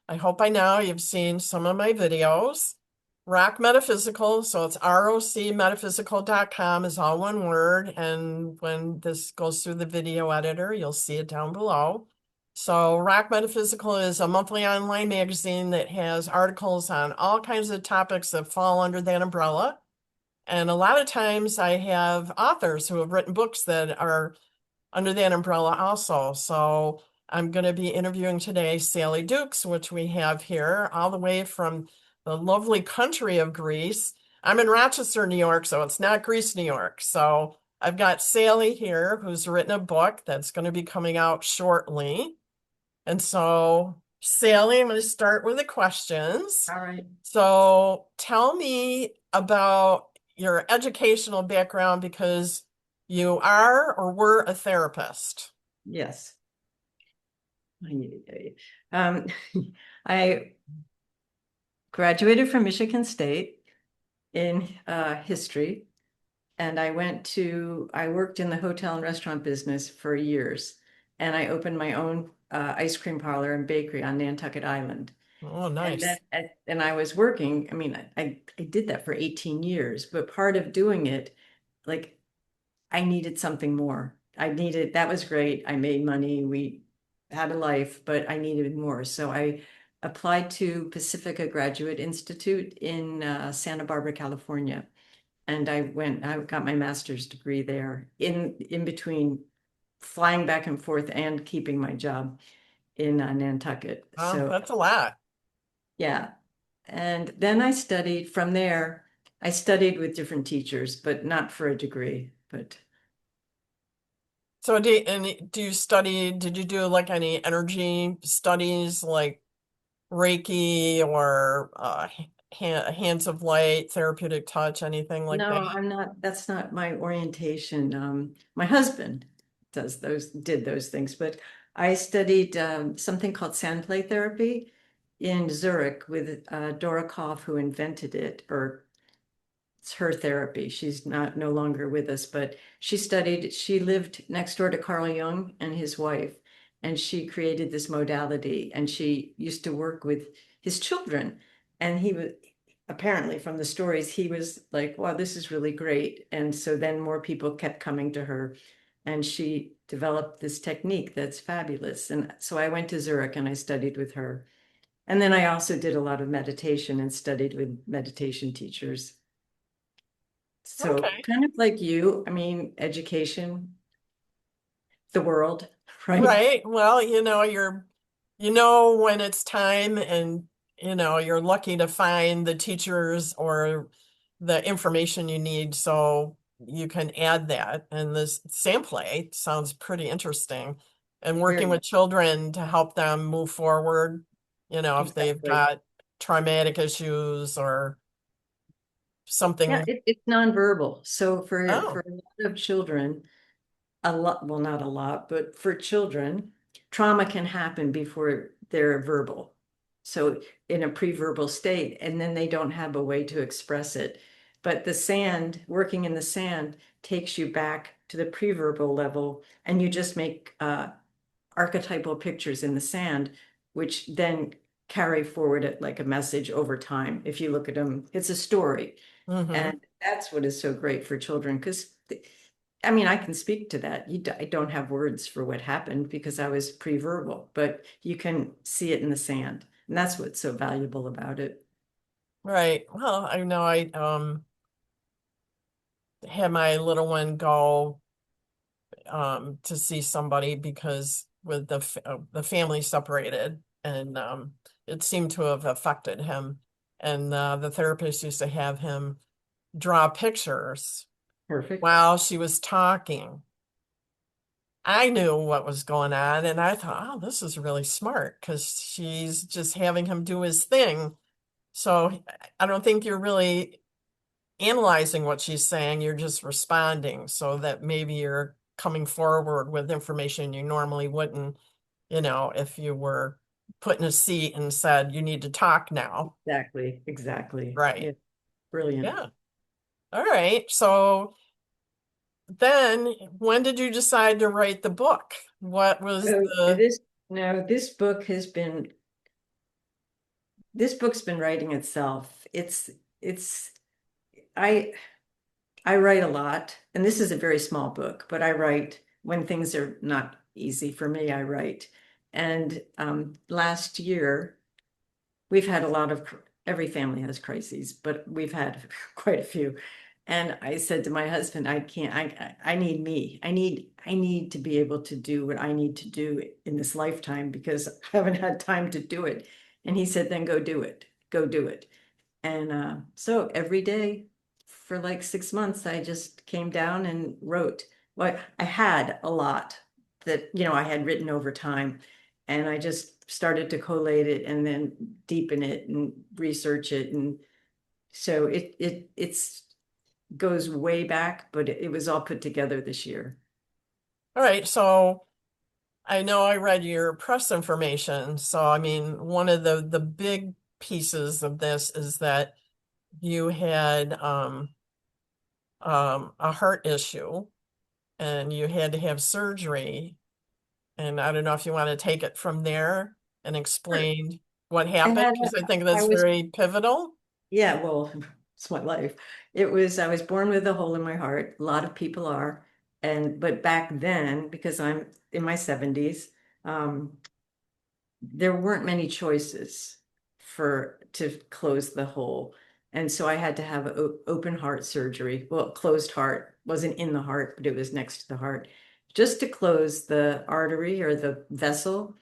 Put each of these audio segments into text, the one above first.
I hope by now you've seen some of my videos. ROC Metaphysical, so it's rocmetaphysical.com is all one word. And when this goes through the video editor, you'll see it down below. So ROC Metaphysical is a monthly online magazine that has articles on all kinds of topics that fall under that umbrella. And a lot of times I have authors who have written books that are under that umbrella also. So I'm going to be interviewing today Sally Dukes, which we have here all the way from the lovely country of Greece. I'm in Rochester, New York, so it's not Greece, New York. So I've got Sally here who's written a book that's going to be coming out shortly. And so, Sally, I'm going to start with the questions. All right. So tell me about your educational background because you are or were a therapist. Yes. Um, I graduated from Michigan State in history, and I worked in the hotel and restaurant business for years, and I opened my own ice cream parlor and bakery on Nantucket Island. Oh, And nice. then I was working, I did that for 18 years, but part of doing it, like I needed something more. That was great. I made money. We had a life, but I needed more. So I applied to Pacifica Graduate Institute in Santa Barbara, California. And I got my master's degree there in between flying back and forth and keeping my job in Nantucket. Oh, So that's a lot. yeah. And then from there, I studied with different teachers, but not for a degree, but So do you study, did you do like any energy studies like Reiki or hands of light, therapeutic touch, anything like that? no, I'm not, that's not my orientation. My husband did those things, but I studied something called sand play therapy in Zurich with Dora Koff, who invented it, or it's her therapy. She's no longer with us, but she lived next door to Carl Jung and his wife, and she created this modality, and she used to work with his children. And he was apparently from the stories, he was like, wow, this is really great. And so then more people kept coming to her, and she developed this technique that's fabulous. And so I went to Zurich and I studied with her. And then I also did a lot of meditation and studied with meditation teachers. So Okay. kind of like you, education, the world, right? Right. Well, you know when it's time and you're lucky to find the teachers or the information you need so you can add that. And this play sounds pretty interesting. And working Very with children to help them move forward, if they've exactly. got traumatic issues or Yeah, something. it's nonverbal. So for Oh, a lot of children, well, not a lot, but for children, trauma can happen before they're verbal. So in a pre-verbal state, and then they don't have a way to express it. But working in the sand takes you back to the pre-verbal level, and you just make archetypal pictures in the sand, which then carry forward it like a message over time. If you look at them, it's a story. mm-hmm. And that's what is so great for children because I can speak to that. I don't have words for what happened because I was pre-verbal, but you can see it in the sand. And that's what's so valuable about it. Right. Well, I know I had my little one go to see somebody because with the family separated and it seemed to have affected him. And the therapist used to have him draw pictures Perfect. while she was talking. I knew what was going on, and I thought, oh, this is really smart because she's just having him do his thing. So I don't think you're really analyzing what she's saying, you're just responding so that maybe you're coming forward with information you normally wouldn't, if you were put in a seat and said, you need to talk now. Exactly. Exactly. Right. Yeah. Brilliant. Yeah. All right. So then when did you decide to write the book? What was So the, this book has been this book's been writing itself. It's I I write a lot, and this is a very small book, but I write when things are not easy for me, I write. And last year, we've had a lot of, every family has crises, but we've had quite a few. And I said to my husband, I can't, I need me. I need to be able to do what I need to do in this lifetime because I haven't had time to do it. And he said, then go do it. Go do it. And so every day for like 6 months, I just came down and wrote. Well, I had a lot that, I had written over time. And I just started to collate it and then deepen it and research it. And so it's goes way back, but it was all put together this year. All right, so I know I read your press information. So I mean, one of the big pieces of this is that you had a heart issue and you had to have surgery. And I don't know if you want to take it from there and Sure. explain what I happened, had because I think I that's was very pivotal. Yeah, well, it's my life. I was born with a hole in my heart. A lot of people are. But back then, because I'm in my 70s, um, there weren't many choices to close the hole. And so I had to have open heart surgery. Well, closed heart wasn't in the heart, but it was next to the heart, just to close the artery or the vessel.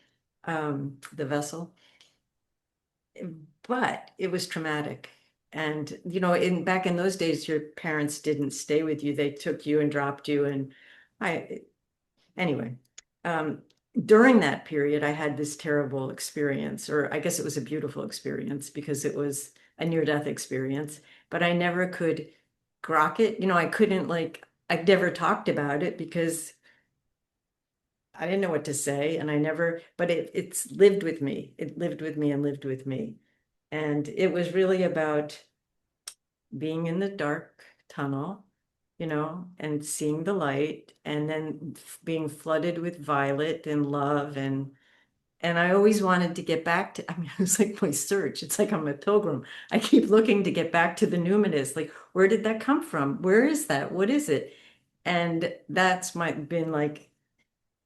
But it was traumatic. And in back in those days, your parents didn't stay with you. They took you and dropped you. And I anyway, um, during that period, I had this terrible experience, or I guess it was a beautiful experience because it was a near-death experience, but I never could grok it. I couldn't I never talked about it because I didn't know what to say, and I never, but it's lived with me. It lived with me and lived with me. And it was really about being in the dark tunnel, and seeing the light, and then being flooded with violet and love. And I always wanted to get back to, I mean, it was like my search. It's like I'm a pilgrim. I keep looking to get back to the numinous. Like, where did that come from? Where is that? What is it? And that's been like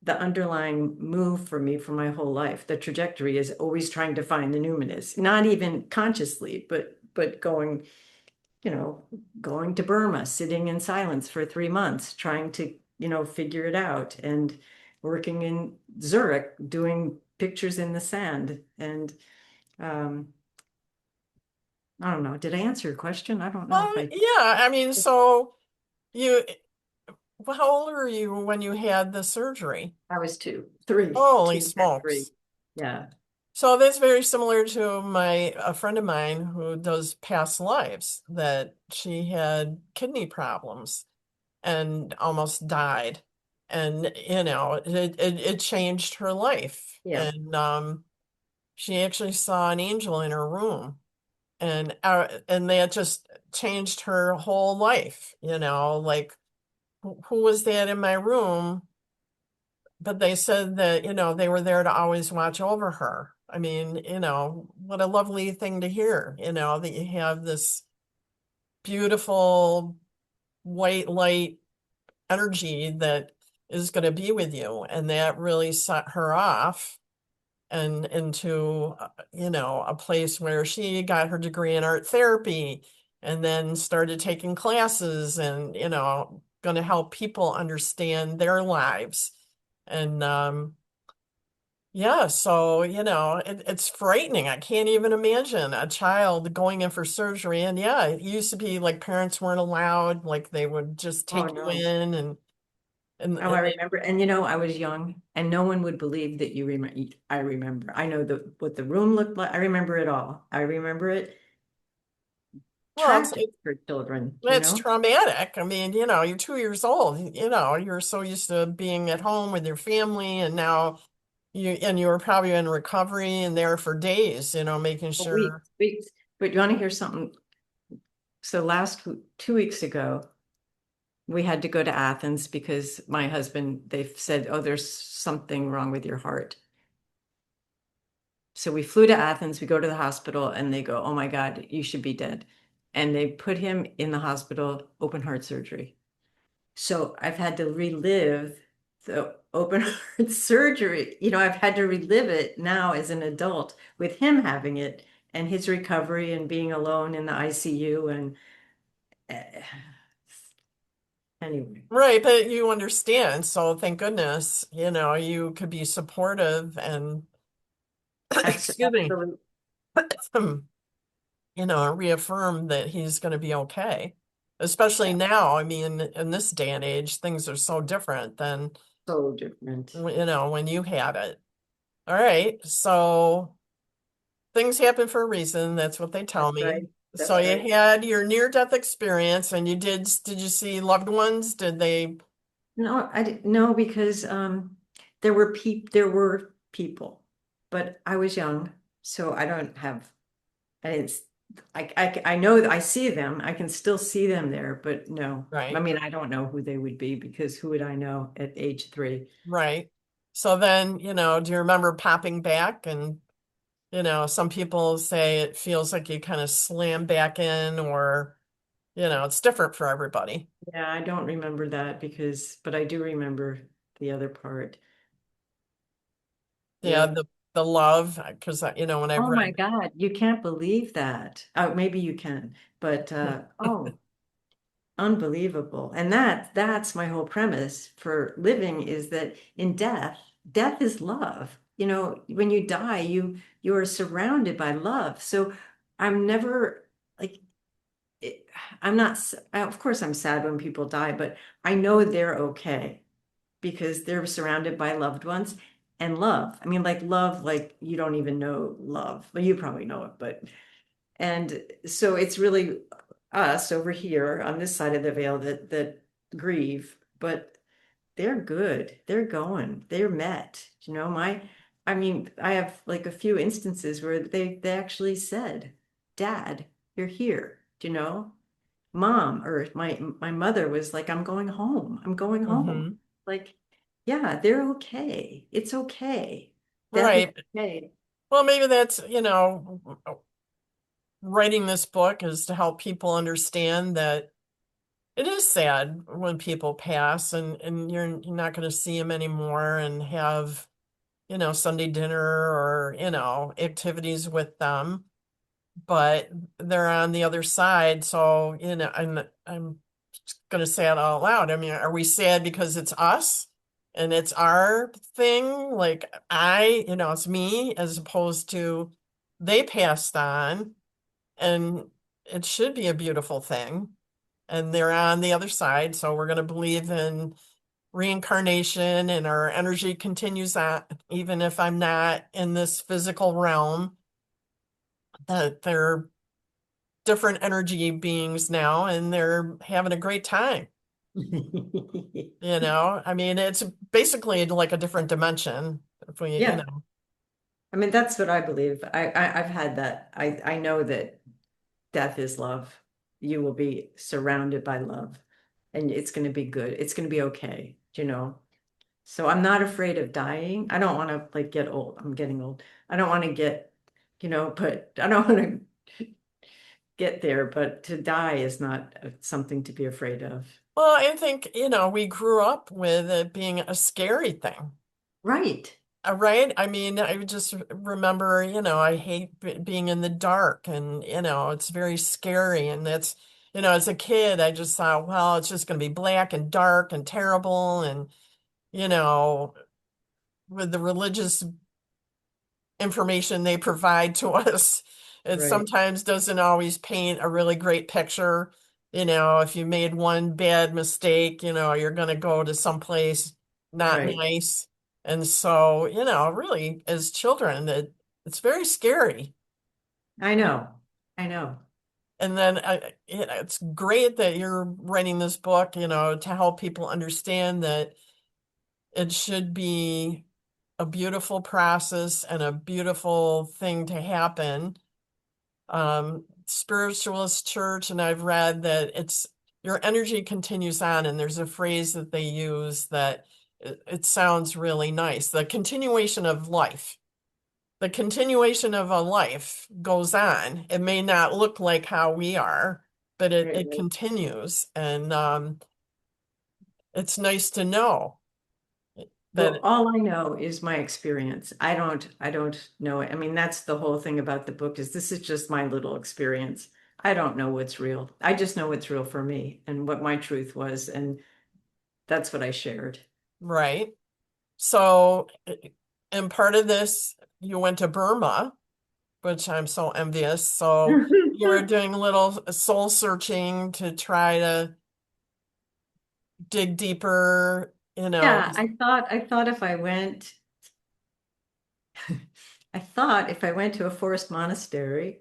the underlying move for me for my whole life. The trajectory is always trying to find the numinous, not even consciously, but you know, going to Burma, sitting in silence for 3 months, trying to, figure it out, and working in Zurich, doing pictures in the sand. And um, I don't know. Did I answer your question? I don't know if I, Yeah, I mean, so you, well, how old were you when you had the surgery? I was two, three, Holy two, and three. smokes. Yeah. So that's very similar to a friend of mine who does past lives, that she had kidney problems and almost died. And, it changed her life. Yeah. And she actually saw an angel in her room. And that just changed her whole life, like who was that in my room? But they said that, they were there to always watch over her. I mean, what a lovely thing to hear, that you have this beautiful white light energy that is going to be with you. And that really set her off and into, a place where she got her degree in art therapy and then started taking classes and, going to help people understand their lives. And yeah, so, it's frightening. I can't even imagine a child going in for surgery. And yeah, it used to be like parents weren't allowed, like they would just Oh, take you no. in and, Oh, I and they, remember. And I was young and no one would believe that you remember. I remember. I know what the room looked like. I remember it all. I remember it. well, Tragic for children, it's traumatic. I mean, you're 2 years old, you're so used to being at home with your family, and now you were probably in recovery and there for days, making Weeks, sure. weeks. But you want to hear something? So 2 weeks ago, we had to go to Athens because my husband, they said, oh, there's something wrong with your heart. So we flew to Athens, we go to the hospital, and they go, "Oh my God, you should be dead." And they put him in the hospital, open heart surgery. So I've had to relive the open heart surgery. I've had to relive it now as an adult with him having it and his recovery and being alone in the ICU. And uh, anyway, Right, but you understand, so thank goodness, you could be supportive and excuse me, absolutely. reaffirm that he's going to be okay. Especially now, I mean, in this day and age, things are so different than, So different. when you had it. All right, so things happen for a reason. That's what they tell That's me. right. So That's you right. had your near-death experience, and did you see loved ones? Did they, No, I didn't know because there were people, but I was young, so I don't have I didn't s- I know that I see them. I can still see them there, but no. I right? mean, I don't know who they would be because who would I know at age 3? Right. So then, do you remember popping back? And, some people say it feels like you kind of slam back in, or, it's different for everybody. Yeah, I don't remember that but I do remember the other part. Yeah, Yep. the love, because, when I've Oh my read, God, you can't believe that. Oh, maybe you can, but oh, unbelievable. And that's my whole premise for living is that in death is love. When you die, you are surrounded by love. So I'm never like it, I'm not of course I'm sad when people die, but I know they're okay because they're surrounded by loved ones and love. I mean, like love, like you don't even know love. Well, you probably know it, but and so it's really us over here on this side of the veil that grieve, but they're good. They're going. They're met. I mean, I have like a few instances where they actually said, "Dad, you're here." Mom or my mother was like, "I'm going home. I'm going home." hmm Like, yeah, they're okay. It's okay. Death is right. okay. Well, maybe that's, writing this book is to help people understand that it is sad when people pass, and you're not going to see them anymore and have, Sunday dinner or, activities with them, but they're on the other side. So, I'm just gonna say it out loud. I mean, are we sad because it's us and it's our thing? Like it's me as opposed to they passed on, and it should be a beautiful thing. And they're on the other side, so we're gonna believe in reincarnation and our energy continues on, even if I'm not in this physical realm, that they're different energy beings now and they're having a great time. I mean, it's basically like a different dimension. If we, Yeah. I mean, that's what I believe. I've had that. I know that death is love. You will be surrounded by love, and it's going to be good. It's going to be okay. So I'm not afraid of dying. I don't want to like get old. I'm getting old. I don't want to but I don't want to get there. But to die is not something to be afraid of. well, I think, we grew up with it being a scary thing. Right. Right? I mean, I just remember, I hate being in the dark, and, it's very scary. And that's, as a kid, I just thought, well, it's just going to be black and dark and terrible. And, you know, with the religious information they provide to us, it Right. sometimes doesn't always paint a really great picture. If you made one bad mistake, you're going to go to someplace not Right. nice. And so, really, as children, it's very scary. I know. I know. And then it's great that you're writing this book, to help people understand that it should be a beautiful process and a beautiful thing to happen. Spiritualist church, and I've read that it's your energy continues on, and there's a phrase that they use that it sounds really nice. The continuation of life. the continuation of a life goes on. It may not look like how we are, but Right, it right. continues. And it's nice to know Well, that, all I know is my experience. I don't know it. I mean, that's the whole thing about the book is this is just my little experience. I don't know what's real. I just know what's real for me and what my truth was, and that's what I shared. right? So, and part of this, you went to Burma, which I'm so envious. So you were doing a little soul searching to try to dig deeper, you know. Yeah, I thought if I went, I thought if I went to a forest monastery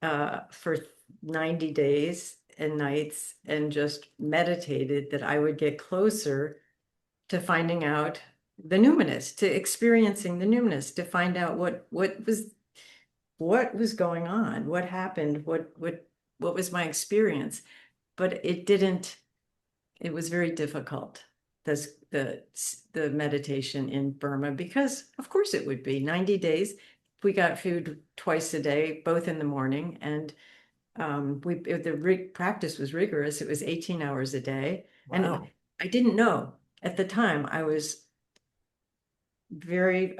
for 90 days and nights and just meditated, that I would get closer to finding out the numinous, to experiencing the numinous, to find out what was going on, what happened, what was my experience. But it didn't, it was very difficult, this the meditation in Burma, because of course it would be 90 days. We got food twice a day, both in the morning, and the practice was rigorous. It was 18 hours a day. And Wow. I didn't know at the time. I was very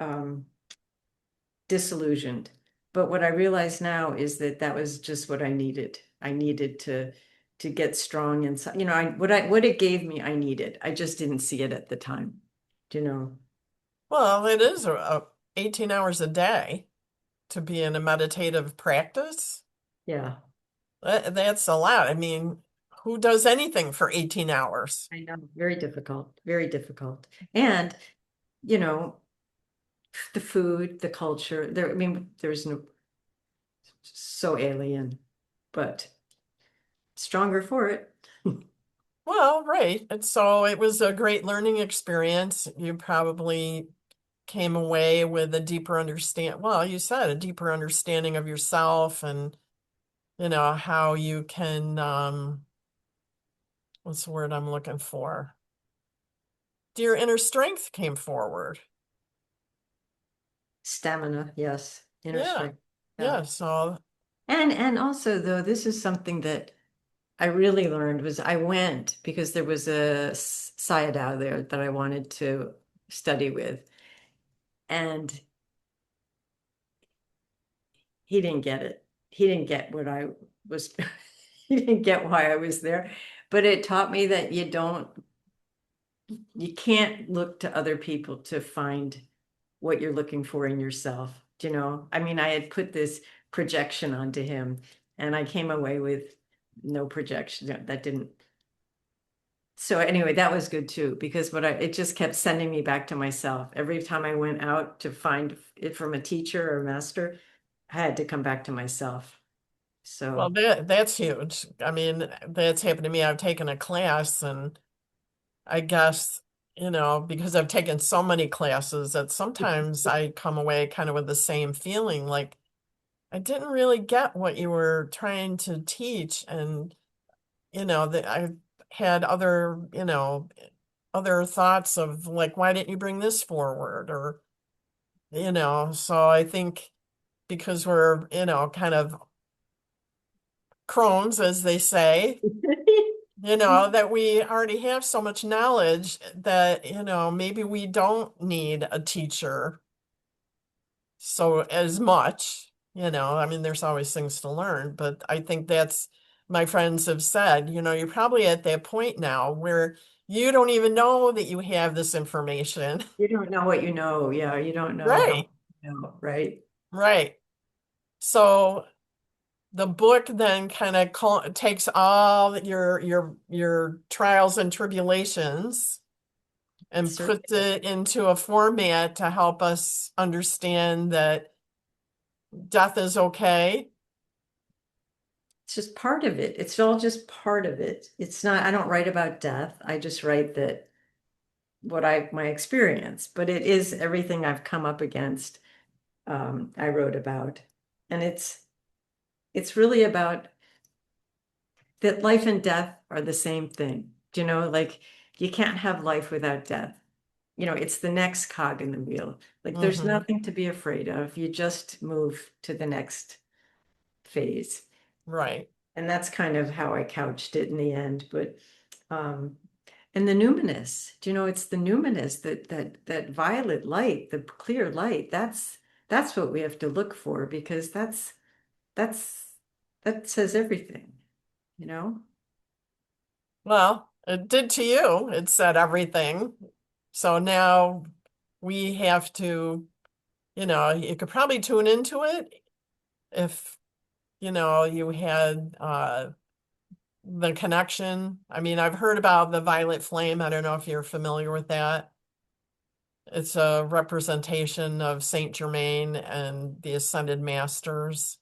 disillusioned. But what I realize now is that that was just what I needed. I needed to get strong inside. You know, what it gave me, I needed. I just didn't see it at the time. Do you know? Well, it is 18 hours a day to be in a meditative practice. Yeah, That's a lot. I mean, who does anything for 18 hours? I know. Very difficult. Very difficult. And, you know, the food, the culture, there, I mean, there's no so alien, but stronger for it. Well, right. And so it was a great learning experience. You probably came away with a deeper understand. Well, you said a deeper understanding of yourself and, how you can, what's the word I'm looking for? Your inner strength came forward. Stamina, yes. Inner Yeah. strength. Yeah. Yeah. So, And also though, this is something that I really learned was I went because there was a Sayadaw there that I wanted to study with. And he didn't get it. He didn't get what I was, he didn't get why I was there. But it taught me that you can't look to other people to find what you're looking for in yourself. Do you know? I mean, I had put this projection onto him and I came away with no projection. That didn't. So anyway, that was good too, because it just kept sending me back to myself. Every time I went out to find it from a teacher or a master, I had to come back to myself. well, So that's huge. I mean, that's happened to me. I've taken a class and I guess, because I've taken so many classes that sometimes I come away kind of with the same feeling like I didn't really get what you were trying to teach. And, that I had other, other thoughts of like, why didn't you bring this forward? Or, so I think because we're, kind of crones, as they say, that we already have so much knowledge that, maybe we don't need a teacher so as much, I mean, there's always things to learn, but I think that's my friends have said, you're probably at that point now where you don't even know that you have this information. you don't know what you know. Yeah, you don't know Right, how you know, right? right. So the book then kind of takes all your trials and tribulations and puts Certainly. it into a format to help us understand that death is okay. It's just part of it. It's all just part of it. It's not, I don't write about death. I just write that my experience, but it is everything I've come up against. I wrote about, and it's really about that life and death are the same thing. Do you know, like you can't have life without death. it's the next cog in the wheel. Like there's Hmm. nothing to be afraid of. You just move to the next phase. Right. And that's kind of how I couched it in the end. But um, and the numinous, it's the numinous, that violet light, the clear light. That's what we have to look for, because that's that says everything, you know? Well, it did to you. It said everything. So now we have to, you could probably tune into it if, you had the connection. I mean, I've heard about the violet flame. I don't know if you're familiar with that. It's a representation of Saint Germain and the Ascended Masters.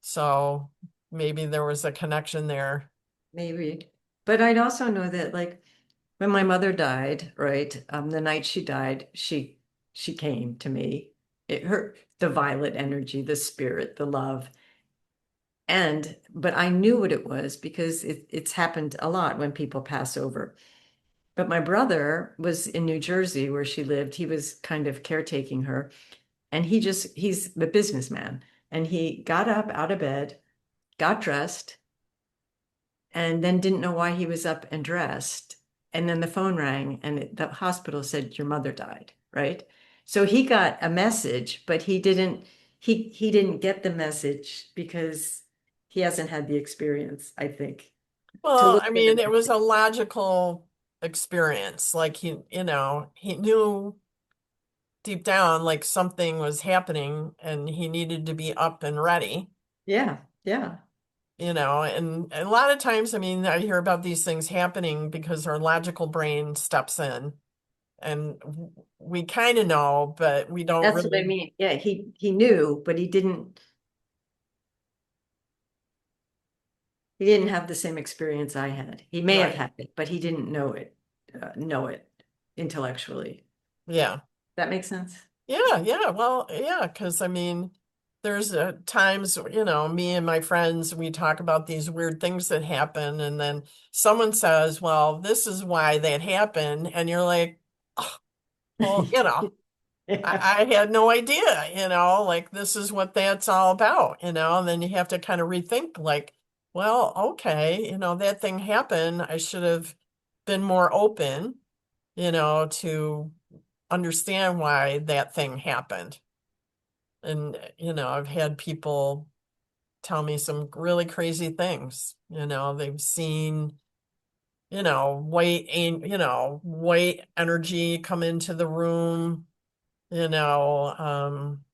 So maybe there was a connection there. Maybe. But I'd also know that, like, when my mother died, right, the night she died, she came to me. The violet energy, the spirit, the love. But I knew what it was because it's happened a lot when people pass over. But my brother was in New Jersey where she lived. He was kind of caretaking her. And he's a businessman. And he got up out of bed, got dressed, and then didn't know why he was up and dressed. And then the phone rang, and the hospital said, "Your mother died," right? So he got a message, but he didn't get the message because he hasn't had the experience, I think, to Well, look I for the mean, it was message. a logical experience. Like he knew deep down like something was happening and he needed to be up and ready, Yeah, yeah. and a lot of times, I mean, I hear about these things happening because our logical brain steps in and we kind of know, but we don't That's what I really, mean. Yeah, he knew, but he didn't have the same experience I had. He may have right. had it, but he didn't know it intellectually. Yeah. That makes sense? Yeah, yeah. Well, yeah, because I mean, there's times, me and my friends, we talk about these weird things that happen, and then someone says, well, this is why that happened. And you're like, oh, well, Yeah. I had no idea, like this is what that's all about, and then you have to kind of rethink, like, well, okay, that thing happened. I should have been more open, to understand why that thing happened. And, I've had people tell me some really crazy things. They've seen, white energy come into the room, you know, um,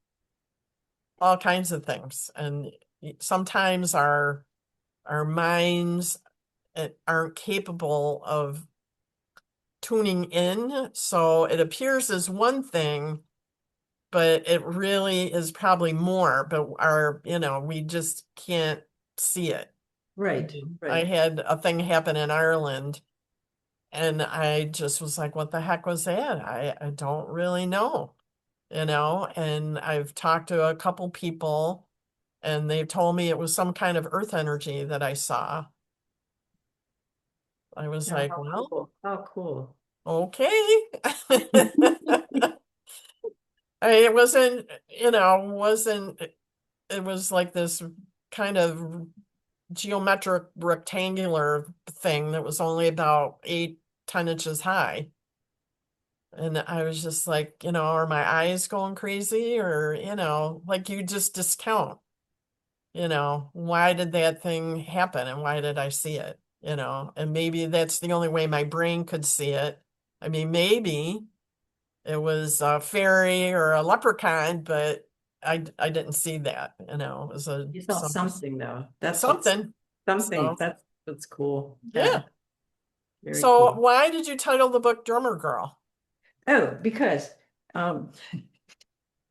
all kinds of things. And sometimes our minds aren't capable of tuning in. So it appears as one thing, but it really is probably more, but we just can't see it. I Right, mean, I right. had a thing happen in Ireland and I just was like, what the heck was that? I don't really know, and I've talked to a couple people and they told me it was some kind of earth energy that I saw. I was Yeah, like, how well, cool. How cool. okay. It wasn't, it was like this kind of geometric rectangular thing that was only about 8, 10 inches high. And I was just like, are my eyes going crazy? Or, like you just discount, why did that thing happen and why did I see it? And maybe that's the only way my brain could see it. I mean, maybe it was a fairy or a leprechaun, but I didn't see that, it was You saw something though. That's what's something. something. So, That's cool. Yeah, yeah. very So cool. why did you title the book Drummer Girl? Oh, because um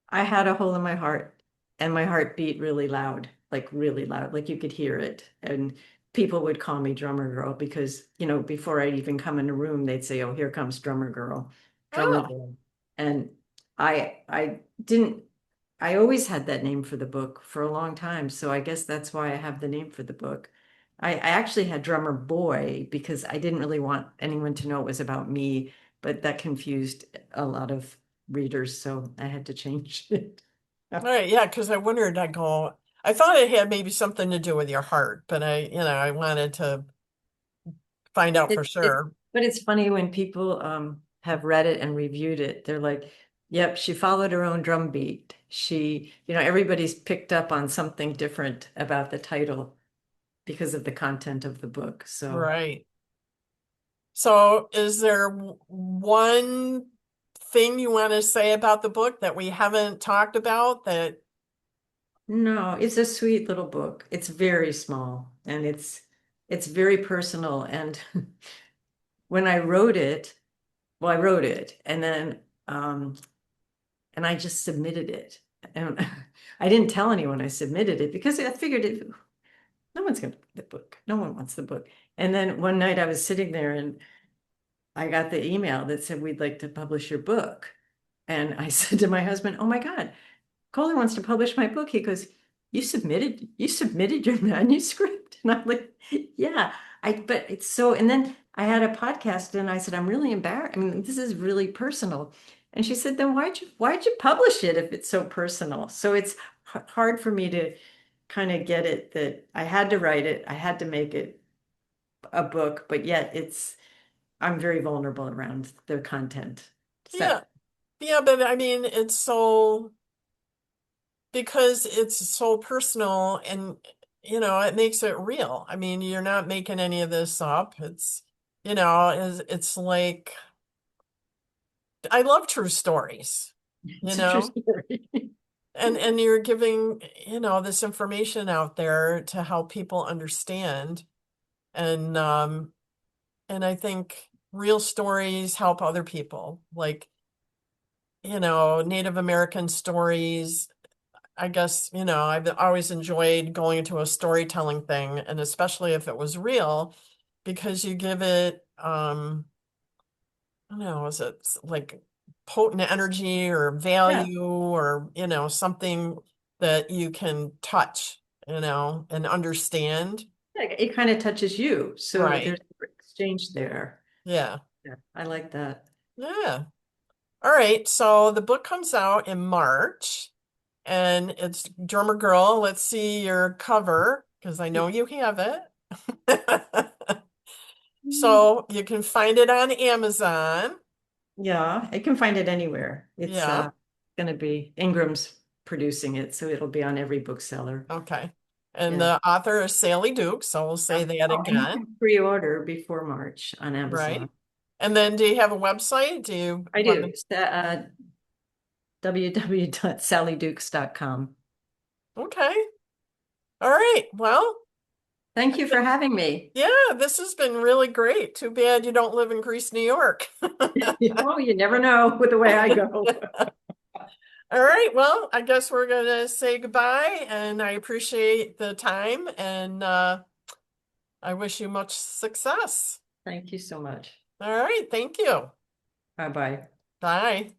I had a hole in my heart and my heart beat really loud, like you could hear it. And people would call me drummer girl because, before I'd even come in a room, they'd say, "Oh, here comes drummer girl, drummer Oh, girl." And I didn't, I always had that name for the book for a long time. So I guess that's why I have the name for the book. I actually had drummer boy because I didn't really want anyone to know it was about me. but that confused a lot of readers, so I had to change it. All right, yeah, because I wondered, I thought it had maybe something to do with your heart, but I wanted to find out for It, sure. but it's funny when people have read it and reviewed it, they're like, yep, she followed her own drum beat. Everybody's picked up on something different about the title because of the content of the book. So Right. So, is there one thing you want to say about the book that we haven't talked about that, no, it's a sweet little book. It's very small and it's very personal. And when I wrote it, well, I wrote it um and I just submitted it. And I didn't tell anyone I submitted it because I figured no one's gonna read the book. No one wants the book. And then one night I was sitting there and I got the email that said we'd like to publish your book. And I said to my husband, "Oh my God, Kohler wants to publish my book." He goes, "You submitted your manuscript?" And I'm like, "Yeah, but it's so." And then I had a podcast, and I said, "I'm really embarrassed. I mean, this is really personal." And she said, "Then why'd you publish it if it's so personal?" So it's hard for me to kind of get it that I had to write it, I had to make it a book, but yet I'm very vulnerable around the content. Does yeah, that yeah, but I mean, because it's so personal and, it makes it real. I mean, you're not making any of this up. It's like, I love true stories, you it's a true know? story. And you're giving, this information out there to help people understand. And and I think real stories help other people. Like, Native American stories. I guess, I've always enjoyed going to a storytelling thing, and especially if it was real, because you give it I don't know, is it like potent energy or Yeah. value or, something that you can touch, and understand. Yeah, it kind of touches you. So there's Right. exchange there. Yeah. Yeah, I like that. Yeah. All right. So the book comes out in March and it's Drummer Girl. Let's see your cover because I know you have it. So you can find it on Amazon. Yeah, I can find it anywhere. It's Yeah. going to be Ingram's producing it, so it'll be on every bookseller. Okay. And Yeah. the author is Sally Duke, so we'll Yeah. say that Oh, and you again, can pre-order before March on right? Amazon. And then do you have a website? Do you I want do. to? It's www.sallydukes.com. Okay. All right. Well, Thank you for having me. yeah, this has been really great. Too bad you don't live in Greece, New York. Oh, you never know with the way I go. All right. Well, I guess we're going to say goodbye, and I appreciate the time, and I wish you much success. Thank you so much. All right. Thank you. Bye-bye. Bye.